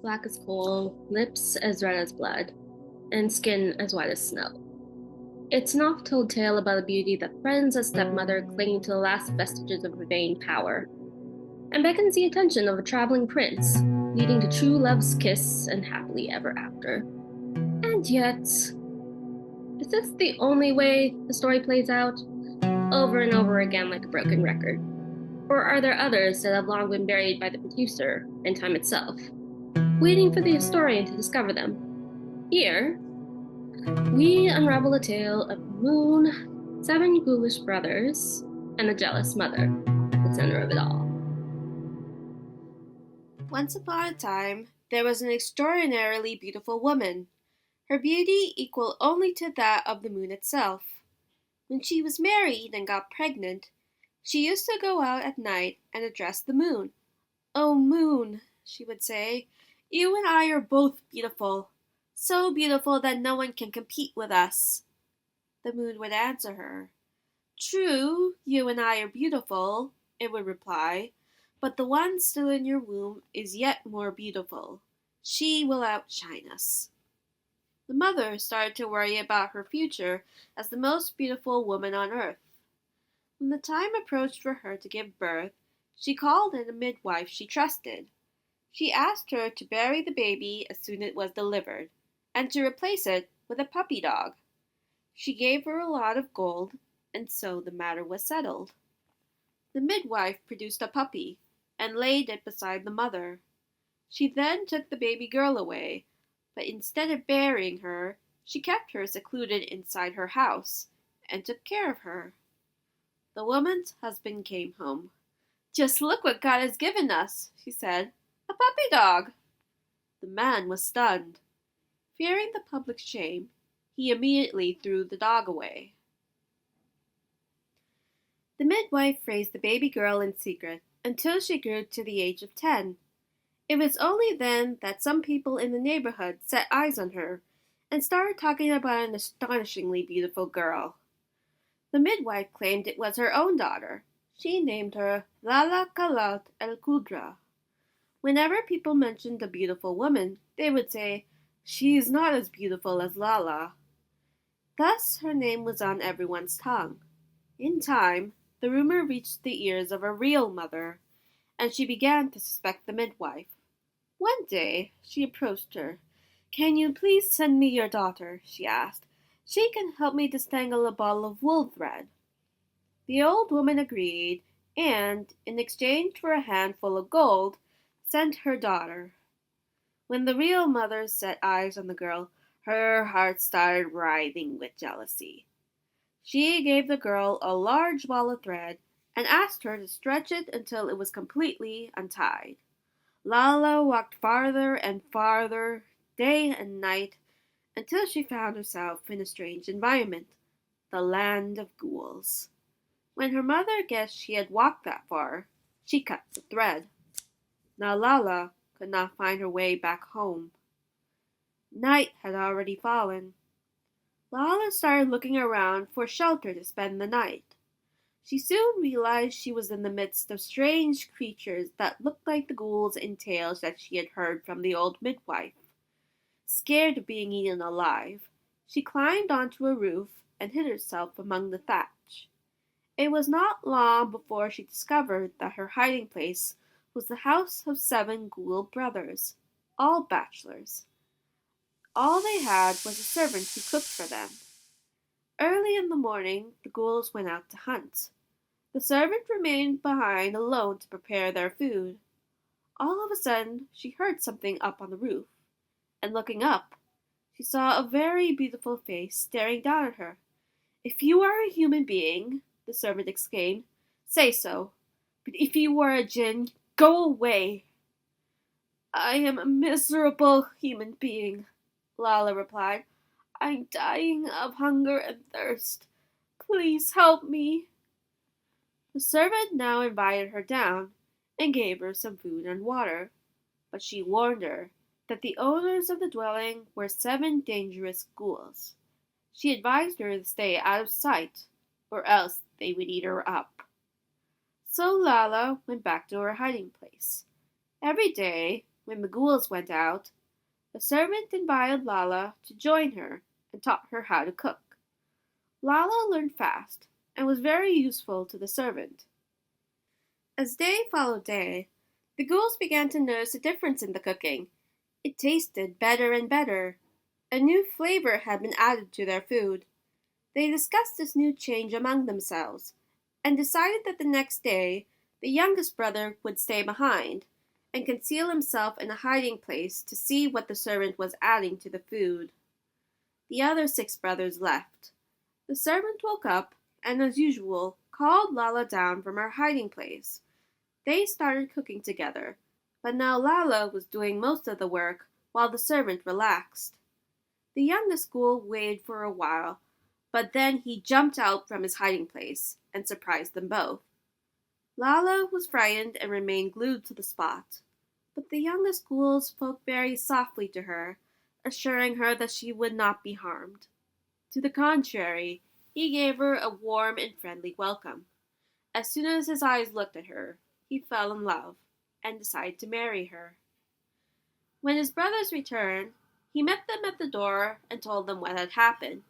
black as coal, lips as red as blood, and skin as white as snow. It's an oft-told tale about a beauty that threatens a stepmother clinging to the last vestiges of vain power, and beckons the attention of a traveling prince, leading to true love's kiss and happily ever after. And yet, is this the only way the story plays out, over and over again like a broken record? Or are there others that have long been buried by the producer and time itself, waiting for the historian to discover them? Here, we unravel a tale of Moon, seven ghoulish brothers, and a jealous mother, the center of it all. Once upon a time, there was an extraordinarily beautiful woman, her beauty equal only to that of the moon itself. When she was married and got pregnant, she used to go out at night and address the moon. "Oh, moon," she would say, "you and I are both beautiful, so beautiful that no one can compete with us." The moon would answer her. "True, you and I are beautiful," it would reply, "but the one still in your womb is yet more beautiful. She will outshine us." The mother started to worry about her future as the most beautiful woman on earth. When the time approached for her to give birth, she called in a midwife she trusted. She asked her to bury the baby as soon as it was delivered, and to replace it with a puppy dog. She gave her a lot of gold, and so the matter was settled. The midwife produced a puppy, and laid it beside the mother. She then took the baby girl away, but instead of burying her, she kept her secluded inside her house, and took care of her. The woman's husband came home. "Just look what God has given us," she said, "a puppy dog." The man was stunned. Fearing the public shame, he immediately threw the dog away. The midwife raised the baby girl in secret until she grew to the age of 10. It was only then that some people in the neighborhood set eyes on her and started talking about an astonishingly beautiful girl. The midwife claimed it was her own daughter. She named her Lala Kalat el Kudra. Whenever people mentioned a beautiful woman, they would say, "She is not as beautiful as Lala." Thus her name was on everyone's tongue. In time, the rumor reached the ears of her real mother, and she began to suspect the midwife. One day, she approached her. "Can you please send me your daughter?" she asked. "She can help me disentangle a ball of wool thread." The old woman agreed, and, in exchange for a handful of gold, sent her daughter. When the real mother set eyes on the girl, her heart started writhing with jealousy. She gave the girl a large ball of thread and asked her to stretch it until it was completely untied. Lala walked farther and farther, day and night, until she found herself in a strange environment, the land of ghouls. When her mother guessed she had walked that far, she cut the thread. Now Lala could not find her way back home. Night had already fallen. Lala started looking around for shelter to spend the night. She soon realized she was in the midst of strange creatures that looked like the ghouls in tales that she had heard from the old midwife. Scared of being eaten alive, she climbed onto a roof and hid herself among the thatch. It was not long before she discovered that her hiding place was the house of 7 ghoul brothers, all bachelors. All they had was a servant who cooked for them. Early in the morning, the ghouls went out to hunt. The servant remained behind alone to prepare their food. All of a sudden, she heard something up on the roof, and looking up, she saw a very beautiful face staring down at her. "If you are a human being," the servant exclaimed, "say so. But if you are a jinn, go away." "I am a miserable human being," Lala replied. "I'm dying of hunger and thirst. Please help me." The servant now invited her down and gave her some food and water, but she warned her that the owners of the dwelling were 7 dangerous ghouls. She advised her to stay out of sight, or else they would eat her up. So Lala went back to her hiding place. Every day, When the ghouls went out, the servant invited Lala to join her and taught her how to cook. Lala learned fast and was very useful to the servant. As day followed day, the ghouls began to notice a difference in the cooking. It tasted better and better. A new flavor had been added to their food. They discussed this new change among themselves and decided that the next day the youngest brother would stay behind and conceal himself in a hiding place to see what the servant was adding to the food. The other 6 brothers left. The servant woke up and, as usual, called Lala down from her hiding place. They started cooking together, but now Lala was doing most of the work while the servant relaxed. The youngest ghoul waited for a while, but then he jumped out from his hiding place and surprised them both. Lala was frightened and remained glued to the spot, but the youngest ghoul spoke very softly to her, assuring her that she would not be harmed. To the contrary, he gave her a warm and friendly welcome. As soon as his eyes looked at her, he fell in love and decided to marry her. When his brothers returned, he met them at the door and told them what had happened.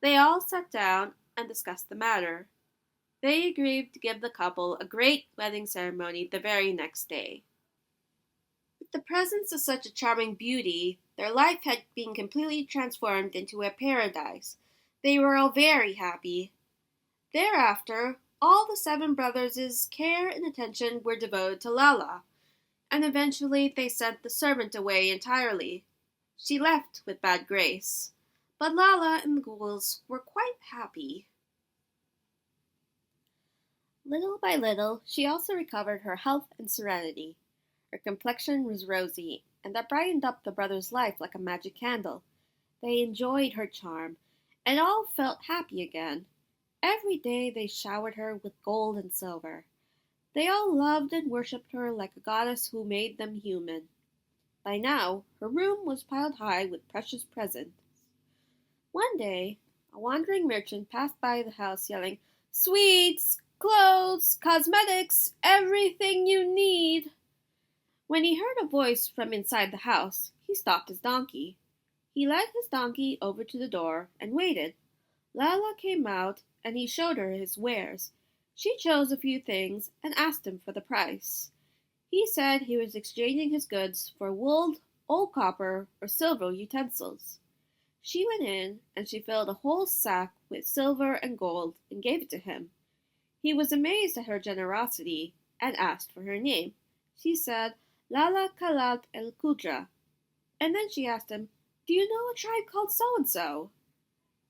They all sat down and discussed the matter. They agreed to give the couple a great wedding ceremony the very next day. With the presence of such a charming beauty, their life had been completely transformed into a paradise. They were all very happy. Thereafter, all the 7 brothers' care and attention were devoted to Lala, and eventually they sent the servant away entirely. She left with bad grace, but Lala and the ghouls were quite happy. Little by little, she also recovered her health and serenity. Her complexion was rosy, and that brightened up the brothers' life like a magic candle. They enjoyed her charm, and all felt happy again. Every day they showered her with gold and silver. They all loved and worshipped her like a goddess who made them human. By now, her room was piled high with precious presents. One day, a wandering merchant passed by the house yelling, "Sweets, clothes, cosmetics, everything you need." When he heard a voice from inside the house, he stopped his donkey. He led his donkey over to the door and waited. Lala came out and he showed her his wares. She chose a few things and asked him for the price. He said he was exchanging his goods for wool, old copper, or silver utensils. She went in and she filled a whole sack with silver and gold and gave it to him. He was amazed at her generosity and asked for her name. She said, "Lala Kalat el Kudra." And then she asked him, "Do you know a tribe called so-and-so?"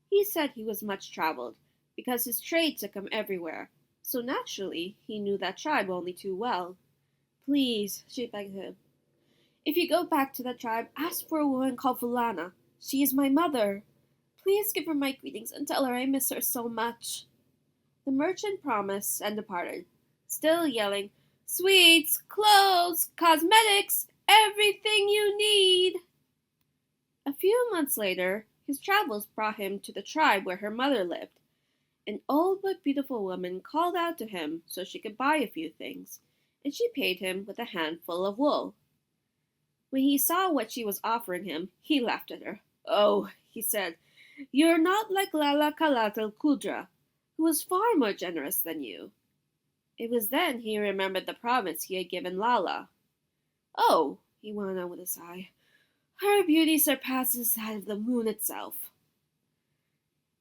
He said he was much traveled, because his trade took him everywhere, so naturally he knew that tribe only too well. "Please," she begged him, "if you go back to that tribe, ask for a woman called Fulana. She is my mother. Please give her my greetings and tell her I miss her so much." The merchant promised and departed, still yelling, "Sweets, clothes, cosmetics, everything you need." A few months later, his travels brought him to the tribe where her mother lived. An old but beautiful woman called out to him so she could buy a few things, and she paid him with a handful of wool. When he saw what she was offering him, he laughed at her. "Oh," he said, "you are not like Lala Kalat el Kudra, who was far more generous than you." It was then he remembered the promise he had given Lala. "Oh," he went on with a sigh, "her beauty surpasses that of the moon itself."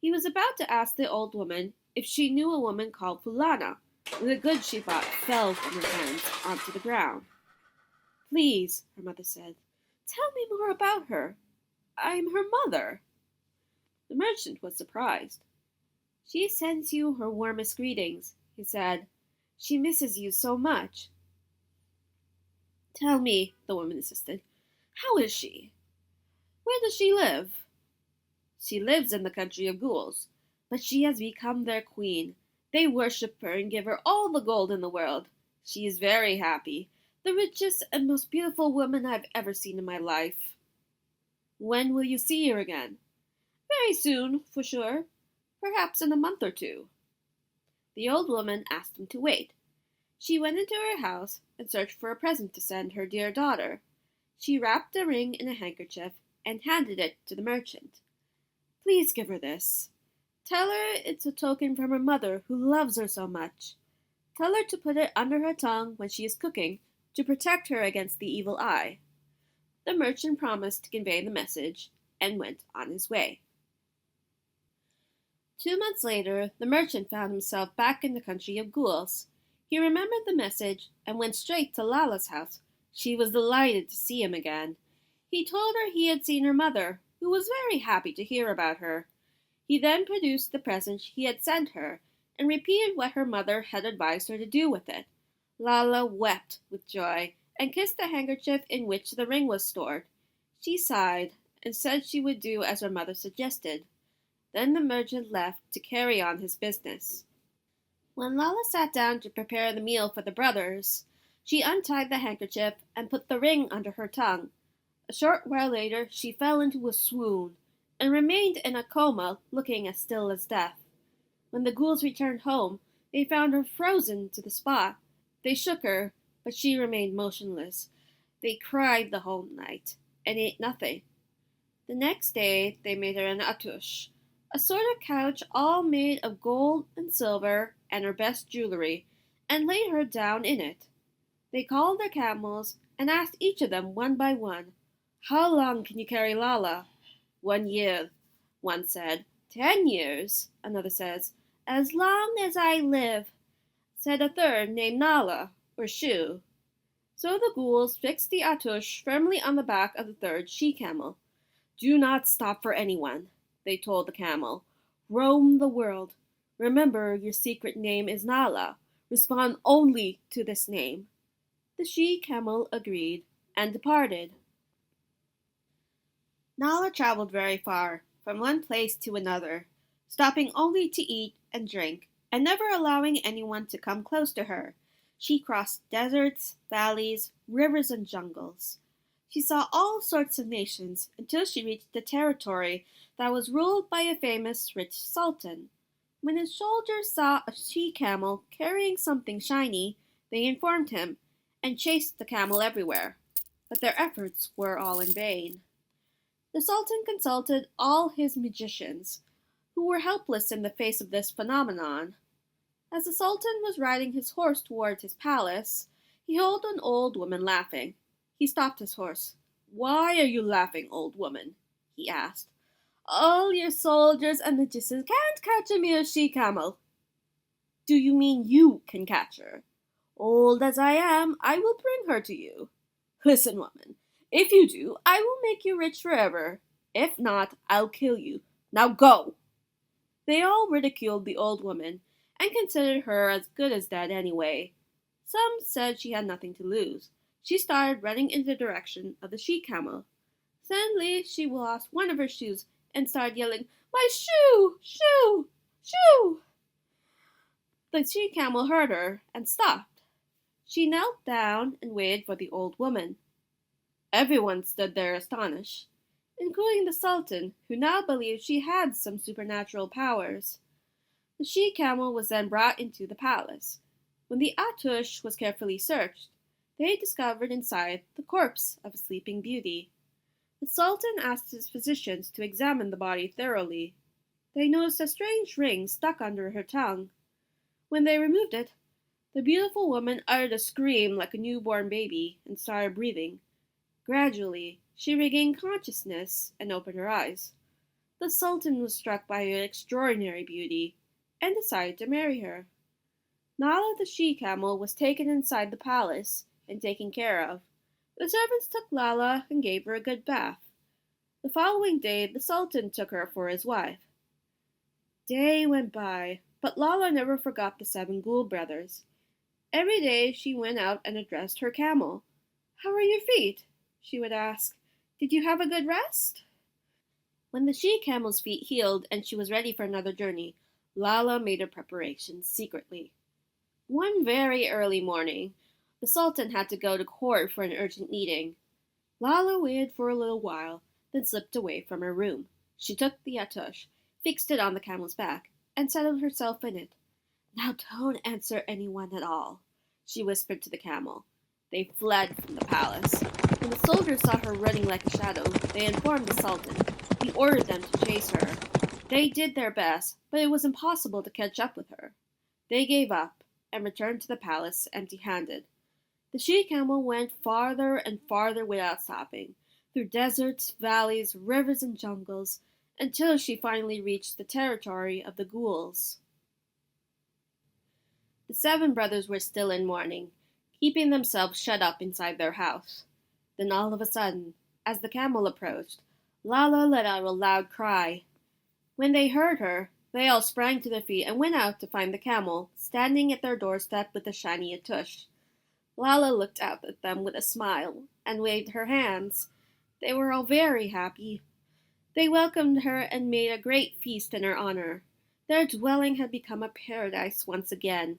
He was about to ask the old woman if she knew a woman called Fulana, when the goods she bought fell from her hands onto the ground. "Please," her mother said, "tell me more about her. I am her mother." The merchant was surprised. "She sends you her warmest greetings," he said. "She misses you so much." "Tell me," the woman insisted, "how is she? Where does she live?" "She lives in the country of ghouls, but she has become their queen. They worship her and give her all the gold in the world. She is very happy, the richest and most beautiful woman I have ever seen in my life." "When will you see her again?" "Very soon, for sure. Perhaps in a month or 2. The old woman asked him to wait. She went into her house and searched for a present to send her dear daughter. She wrapped the ring in a handkerchief and handed it to the merchant. Please give her this. Tell her it's a token from her mother who loves her so much. Tell her to put it under her tongue when she is cooking to protect her against the evil eye. The merchant promised to convey the message and went on his way. 2 months later, the merchant found himself back in the country of ghouls. He remembered the message and went straight to Lala's house. She was delighted to see him again. He told her he had seen her mother, who was very happy to hear about her. He then produced the present he had sent her and repeated what her mother had advised her to do with it. Lala wept with joy and kissed the handkerchief in which the ring was stored. She sighed and said she would do as her mother suggested. Then the merchant left to carry on his business. When Lala sat down to prepare the meal for the brothers, she untied the handkerchief and put the ring under her tongue. A short while later she fell into a swoon and remained in a coma, looking as still as death. When the ghouls returned home, they found her frozen to the spot. They shook her, but she remained motionless. They cried the whole night and ate nothing. The next day they made her an atouche, a sort of couch all made of gold and silver and her best jewelry, and laid her down in it. They called their camels and asked each of them one by one, "How long can you carry Lala?" 1 year, one said. 10 years, another says. As long as I live, said a third named Nala, or Shu. So the ghouls fixed the atouche firmly on the back of the third she-camel. Do not stop for anyone, they told the camel. Roam the world. Remember your secret name is Nala. Respond only to this name. The she-camel agreed and departed. Nala traveled very far, from one place to another, stopping only to eat and drink, and never allowing anyone to come close to her. She crossed deserts, valleys, rivers, and jungles. She saw all sorts of nations until she reached the territory that was ruled by a famous rich sultan. When his soldiers saw a she-camel carrying something shiny, they informed him and chased the camel everywhere. But their efforts were all in vain. The Sultan consulted all his magicians, who were helpless in the face of this phenomenon. As the Sultan was riding his horse towards his palace, he heard an old woman laughing. He stopped his horse. "Why are you laughing, old woman?" he asked. "All your soldiers and magicians can't catch a mere she-camel." "Do you mean you can catch her?" "Old as I am, I will bring her to you." "Listen, woman. If you do, I will make you rich forever. If not, I'll kill you. Now go!" They all ridiculed the old woman, and considered her as good as dead anyway. Some said she had nothing to lose. She started running in the direction of the she-camel. Suddenly she lost one of her shoes and started yelling, "My shoe! Shoe! Shoe!" The she-camel heard her and stopped. She knelt down and waited for the old woman. Everyone stood there astonished, including the Sultan, who now believed she had some supernatural powers. The she-camel was then brought into the palace. When the atouche was carefully searched, they discovered inside the corpse of a sleeping beauty. The Sultan asked his physicians to examine the body thoroughly. They noticed a strange ring stuck under her tongue. When they removed it, the beautiful woman uttered a scream like a newborn baby and started breathing. Gradually, she regained consciousness and opened her eyes. The Sultan was struck by her extraordinary beauty and decided to marry her. Nala the she-camel was taken inside the palace and taken care of. The servants took Lala and gave her a good bath. The following day, the Sultan took her for his wife. Day went by, but Lala never forgot the 7 ghoul brothers. Every day she went out and addressed her camel. "How are your feet?" she would ask. "Did you have a good rest?" When the she-camel's feet healed and she was ready for another journey, Lala made her preparations secretly. One very early morning, the Sultan had to go to court for an urgent meeting. Lala waited for a little while, then slipped away from her room. She took the atouche, fixed it on the camel's back, and settled herself in it. "Now don't answer anyone at all," she whispered to the camel. They fled from the palace. When the soldiers saw her running like a shadow, they informed the Sultan. He ordered them to chase her. They did their best, but it was impossible to catch up with her. They gave up and returned to the palace empty-handed. The she-camel went farther and farther without stopping, through deserts, valleys, rivers, and jungles, until she finally reached the territory of the ghouls. The 7 brothers were still in mourning, keeping themselves shut up inside their house. Then all of a sudden, as the camel approached, Lala let out a loud cry. When they heard her, they all sprang to their feet and went out to find the camel, standing at their doorstep with a shiny tush. Lala looked out at them with a smile and waved her hands. They were all very happy. They welcomed her and made a great feast in her honor. Their dwelling had become a paradise once again.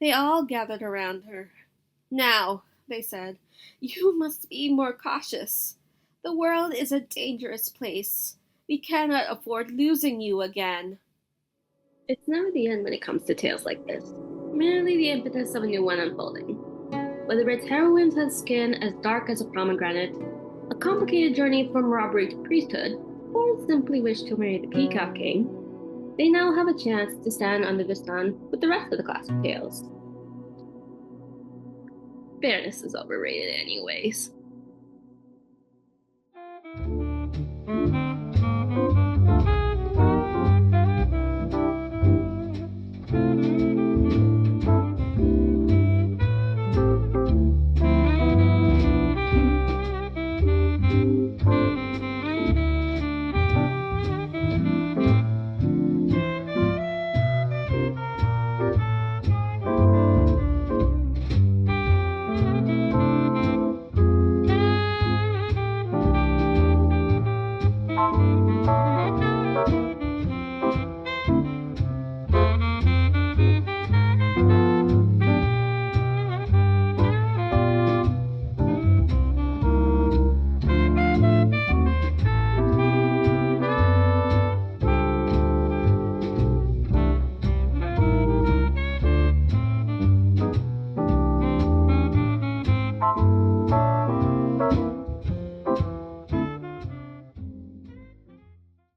They all gathered around her. "Now," they said, "you must be more cautious. The world is a dangerous place. We cannot afford losing you again." It's never the end when it comes to tales like this, merely the impetus of a new one unfolding. Whether its heroines had skin as dark as a pomegranate, a complicated journey from robbery to priesthood, or simply wished to marry the Peacock King, they now have a chance to stand under the sun with the rest of the classic tales. Fairness is overrated anyways.